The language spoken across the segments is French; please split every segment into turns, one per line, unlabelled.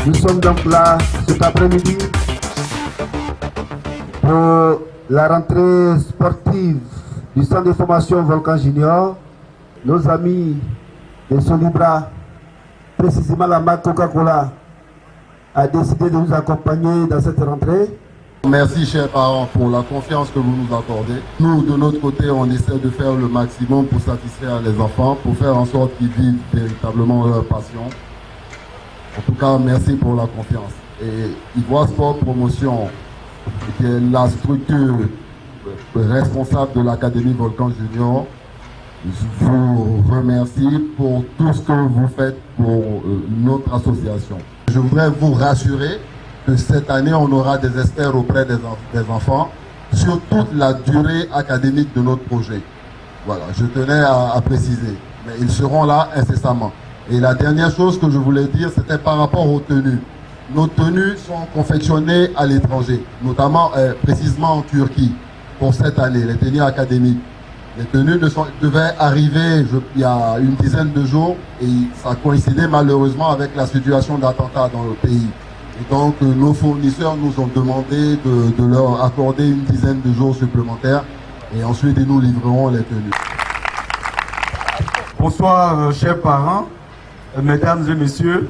Nous sommes donc là cet après-midi pour la rentrée sportive du centre de formation Volcan Junior. Nos amis de Solibra, précisément la marque Coca-Cola, a décidé de nous accompagner dans cette rentrée.
Merci chers parents pour la confiance que vous nous accordez. Nous de notre côté on essaie de faire le maximum pour satisfaire les enfants, pour faire en sorte qu'ils vivent véritablement leur passion. En tout cas, merci pour la confiance. Et Ivoire Sport Promotion, qui est la structure responsable de l'Académie Volcan Junior, je vous remercie pour tout ce que vous faites pour notre association. Je voudrais vous rassurer que cette année, on aura des experts auprès des enfants sur toute la durée académique de notre projet. Voilà, je tenais à préciser. Mais ils seront là incessamment. Et la dernière chose que je voulais dire, c'était par rapport aux tenues. Nos tenues sont confectionnées à l'étranger, notamment précisément en Turquie, pour cette année, les tenues académiques. Les tenues devaient arriver il y a une dizaine de jours et ça coïncidait malheureusement avec la situation d'attentat dans le pays. Et donc nos fournisseurs nous ont demandé de leur accorder une dizaine de jours supplémentaires et ensuite ils nous livreront les tenues.
Bonsoir chers parents. Mesdames et messieurs,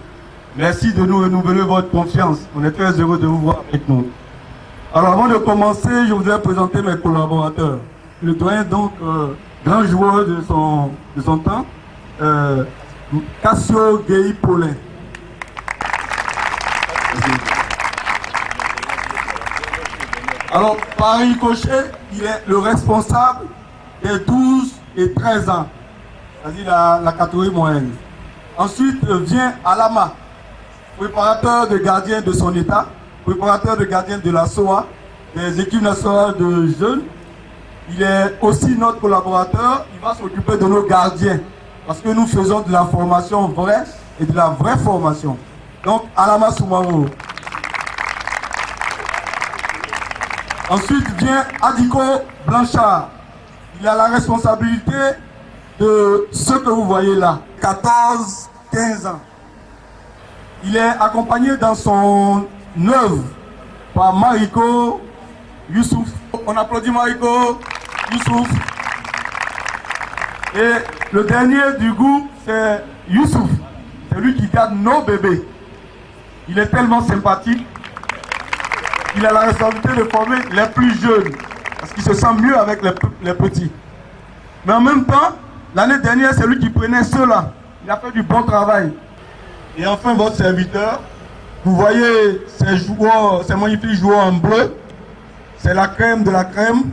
merci de nous renouveler votre confiance. On est très heureux de vous voir avec nous. Alors avant de commencer, je voudrais présenter mes collaborateurs. Le doyen donc, grand joueur de son temps, Cassio Gueye Paulin. Alors par ricochet, il est le responsable des 12 et 13 ans, c'est-à-dire la catégorie moyenne. Ensuite vient Alama, préparateur de gardien de son état, préparateur de gardien de la SOA, des équipes nationales de jeunes. Il est aussi notre collaborateur, il va s'occuper de nos gardiens, parce que nous faisons de la formation vraie et de la vraie formation. Donc Alama Soumaro. Ensuite vient Adiko Blanchard. Il a la responsabilité de ce que vous voyez là, 14-15 ans. Il est accompagné dans son œuvre par Mariko Youssouf. On applaudit Mariko Youssouf. Et le dernier du groupe, c'est Youssouf. C'est lui qui garde nos bébés. Il est tellement sympathique. Il a la responsabilité de former les plus jeunes, parce qu'il se sent mieux avec les petits. Mais en même temps, l'année dernière, c'est lui qui prenait ceux-là. Il a fait du bon travail. Et enfin, votre serviteur, vous voyez ces joueurs, ces magnifiques joueurs en bleu. C'est la crème de la crème.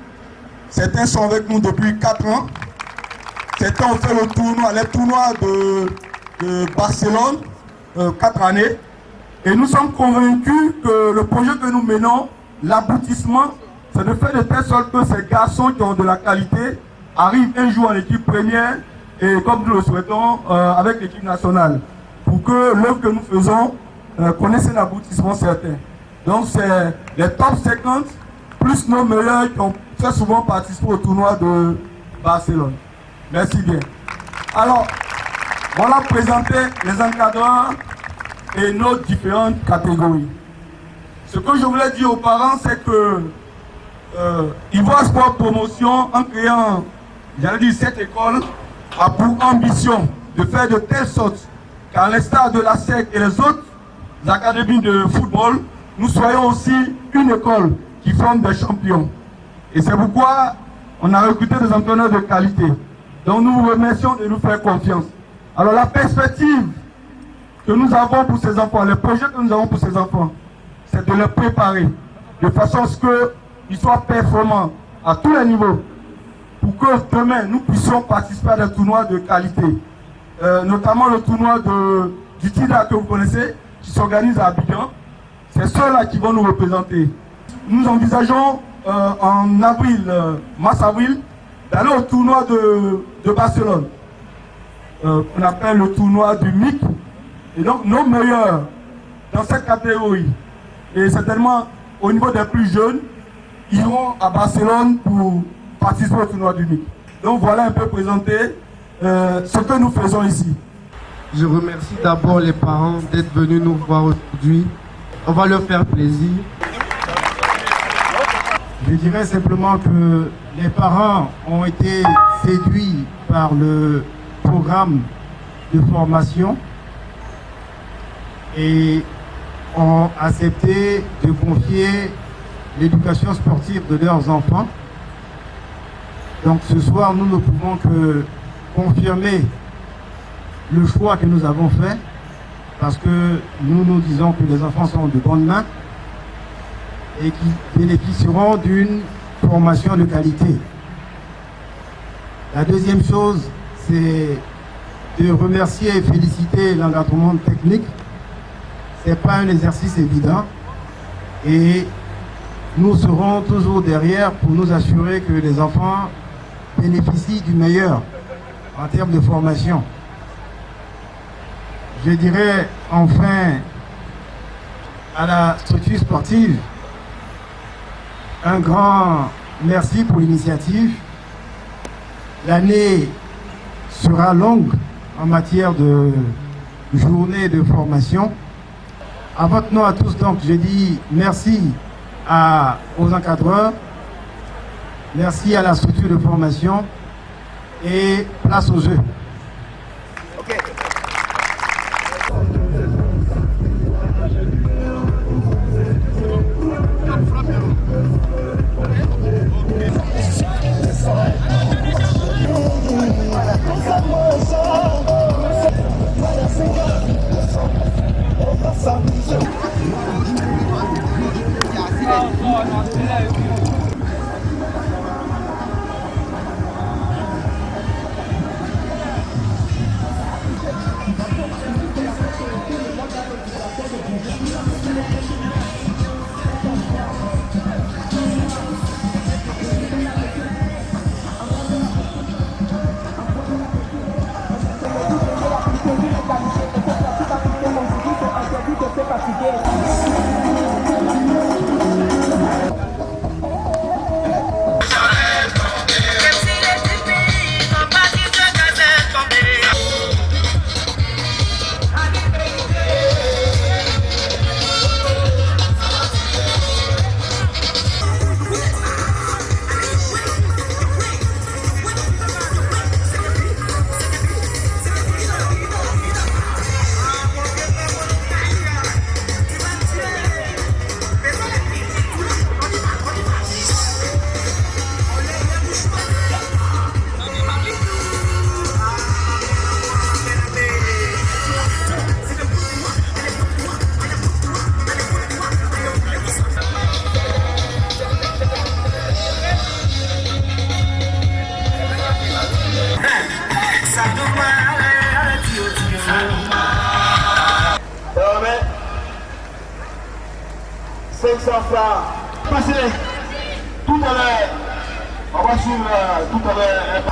Certains sont avec nous depuis 4 ans. Certains ont fait le tournoi, les tournois de Barcelone, 4 années. Et nous sommes convaincus que le projet que nous menons, l'aboutissement, c'est de faire de telle sorte que ces garçons qui ont de la qualité arrivent un jour en équipe première et comme nous le souhaitons avec l'équipe nationale, pour que l'œuvre que nous faisons connaisse un aboutissement certain. Donc c'est les top 50 plus nos meilleurs qui ont très souvent participé au tournoi de Barcelone. Merci bien. Alors, voilà présenter les encadreurs et nos différentes catégories. Ce que je voulais dire aux parents, c'est que Ivoire Sport Promotion, en créant, j'allais dire, cette école, a pour ambition de faire de telle sorte qu'à l'instar de la SEC et les autres académies de football, nous soyons aussi une école qui forme des champions. Et c'est pourquoi on a recruté des entraîneurs de qualité. Donc nous vous remercions de nous faire confiance. Alors la perspective que nous avons pour ces enfants, les projets que nous avons pour ces enfants, c'est de les préparer de façon à ce qu'ils soient performants à tous les niveaux, pour que demain nous puissions participer à des tournois de qualité. Notamment le tournoi du TIDA que vous connaissez, qui s'organise à Abidjan. C'est ceux-là qui vont nous représenter. Nous envisageons en avril, mars-avril, d'aller au tournoi de Barcelone. On appelle le tournoi du MIC. Et donc nos meilleurs dans cette catégorie, et certainement au niveau des plus jeunes, iront à Barcelone pour participer au tournoi du MIC. Donc voilà un peu présenter ce que nous faisons ici.
Je remercie d'abord les parents d'être venus nous voir aujourd'hui. On va leur faire plaisir.
Je dirais simplement que les parents ont été séduits par le programme de formation et ont accepté de confier l'éducation sportive de leurs enfants. Donc ce soir, nous ne pouvons que confirmer le choix que nous avons fait, parce que nous disons que les enfants sont de bonnes mains et qui bénéficieront d'une formation de qualité. La deuxième chose, c'est de remercier et féliciter l'encadrement technique. Ce n'est pas un exercice évident et nous serons toujours derrière pour nous assurer que les enfants bénéficient du meilleur en termes de formation. Je dirais enfin à la structure sportive un grand merci pour l'initiative. L'année sera longue en matière de journée de formation. À votre nom à tous, donc, je dis merci aux encadreurs, merci à la structure de formation et place aux jeux.
Passez tout à l'heure. On va suivre tout à l'heure.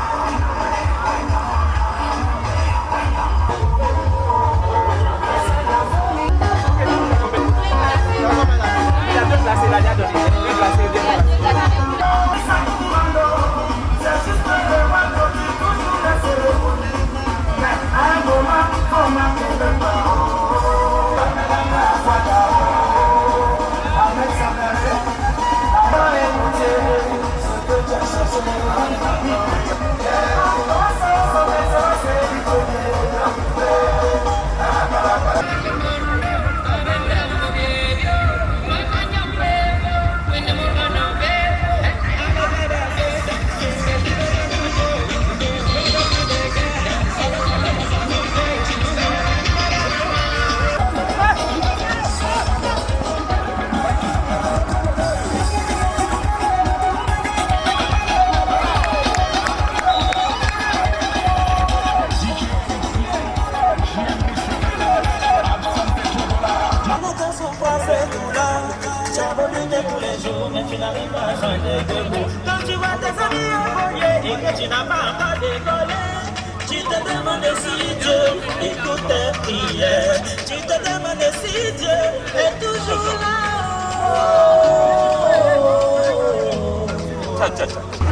écoute tes prières. Tu te demandes si Dieu est toujours là.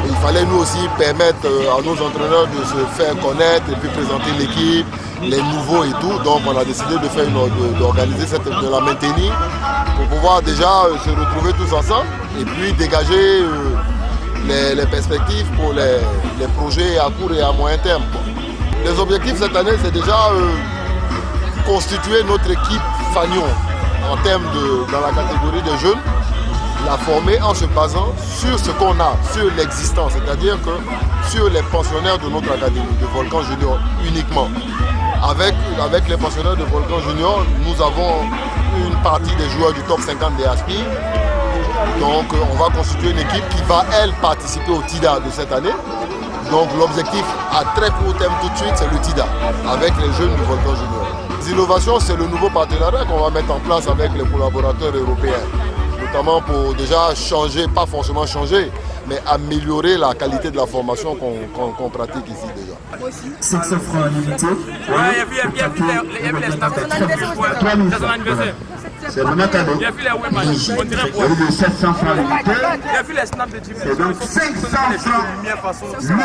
Il fallait nous aussi permettre à nos entraîneurs de se faire connaître et puis présenter l'équipe, les nouveaux et tout. Donc on a décidé de faire d'organiser de la maintenir pour pouvoir déjà se retrouver tous ensemble et puis dégager les perspectives pour les projets à court et à moyen terme. Les objectifs cette année, c'est déjà constituer notre équipe Fagnon en termes dans la catégorie des jeunes, la former en se basant sur ce qu'on a, sur l'existant, c'est-à-dire que sur les pensionnaires de notre académie, de Volcan Junior uniquement. Avec les pensionnaires de Volcan Junior, nous avons une partie des joueurs du top 50 des Aspires. Donc on va constituer une équipe qui va, elle, participer au TIDA de cette année. Donc l'objectif à très court terme tout de suite, c'est le TIDA, avec les jeunes du Volcan Junior. Les innovations, c'est le nouveau partenariat qu'on va mettre en place avec les collaborateurs européens. Notamment pour déjà changer, pas forcément changer, mais améliorer la qualité de la formation qu'on pratique ici déjà.
700 francs limité.
Ouais, il y a vu les snaps.
C'est vraiment cadeau. Il y a vu les 700 francs limité.
Il y a vu les snaps de Jimmy.
C'est donc 500 francs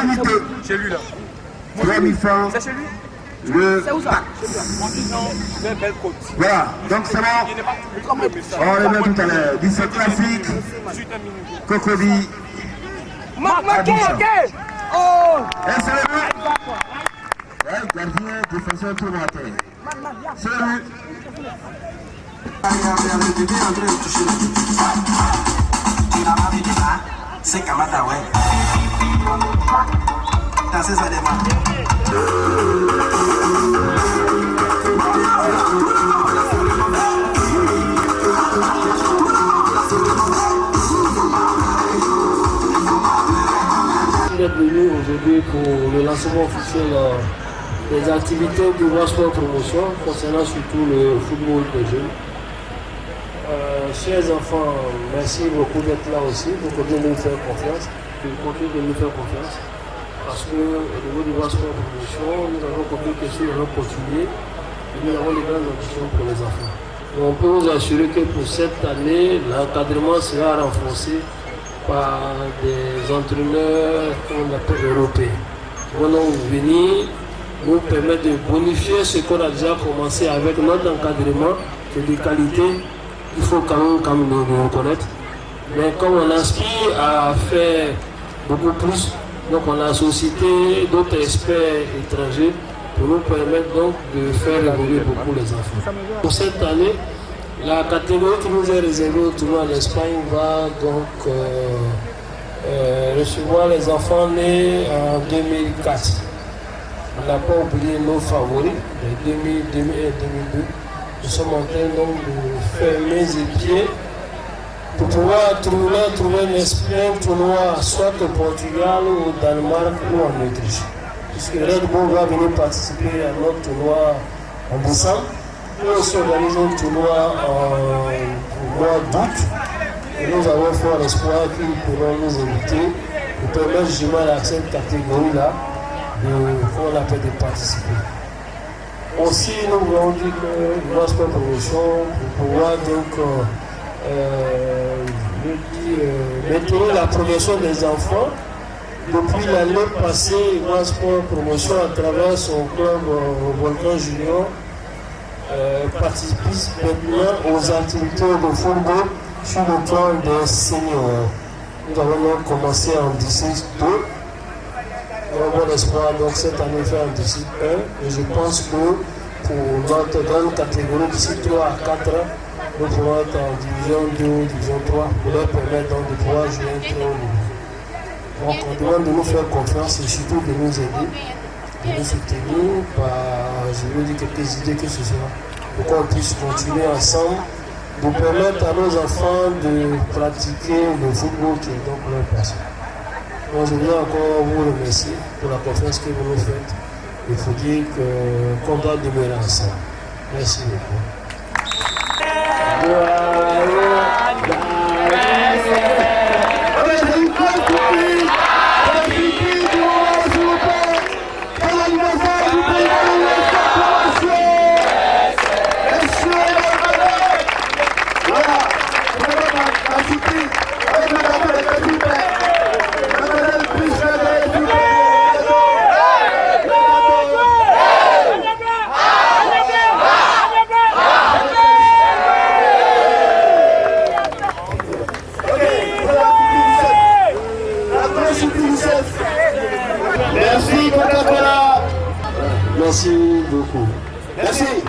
limité.
Chez lui là.
3000 francs.
C'est chez lui.
Le pack. Voilà, donc c'est bon. On le met tout à l'heure. 17 classique. Cocobi.
Oh!
Et c'est le but. Ouais, gardien, défenseur, tout le monde. C'est le but.
C'est Kamata, ouais. C'est ça, démarre.
D'être venu aujourd'hui pour le lancement officiel des activités du Grand Sport Promotion concernant surtout le football des jeunes. Chers enfants, merci beaucoup d'être là aussi, pour continuer de nous faire confiance, parce que au niveau du Grand Sport Promotion, nous avons compris que si nous allons continuer, nous avons les grandes ambitions pour les enfants. Et on peut vous assurer que pour cette année, l'encadrement sera renforcé par des entraîneurs qu'on appelle européens, qui vont donc venir nous permettre de bonifier ce qu'on a déjà commencé avec notre encadrement, c'est de qualité, il faut quand même le reconnaître. Mais comme on aspire à faire beaucoup plus, donc on a sollicité d'autres experts étrangers pour nous permettre donc de faire évoluer beaucoup les enfants. Pour cette année, la catégorie qui nous est réservée au tournoi en Espagne va donc recevoir les enfants nés en 2004. On n'a pas oublié nos favoris, les 2000, 2001 et 2002. Nous sommes en train donc de faire mains et pieds pour pouvoir trouver un tournoi soit au Portugal, au Danemark ou en Autriche. Puisque Red Bull va venir participer à notre tournoi en décembre. Nous aussi organisons un tournoi au mois d'août et nous avons fait l'espoir qu'ils pourront nous inviter pour permettre justement à cette catégorie-là de participer. Aussi, nous voulons dire que le sport promotion pour pouvoir donc maintenir la promotion des enfants. Depuis l'année passée, le sport promotion à travers son club Volcan Junior participe maintenant aux activités de football sur le plan des seniors. Nous avons donc commencé en 16-2. Nous avons l'espoir donc cette année faire en 16-1 et je pense que pour notre grande catégorie d'ici 3 à 4 ans, nous pourrons être en division 2 ou division 3 pour leur permettre donc de pouvoir jouer un très haut niveau. Donc on demande de nous faire confiance et surtout de nous aider, de nous soutenir par, je veux dire, quelques idées que ce soit, pour qu'on puisse continuer ensemble, de permettre à nos enfants de pratiquer le football qui est donc leur passion. Donc je voudrais encore vous remercier pour la confiance que vous nous faites. Il faut dire qu'on doit demeurer ensemble. Merci beaucoup. Merci beaucoup.
Merci.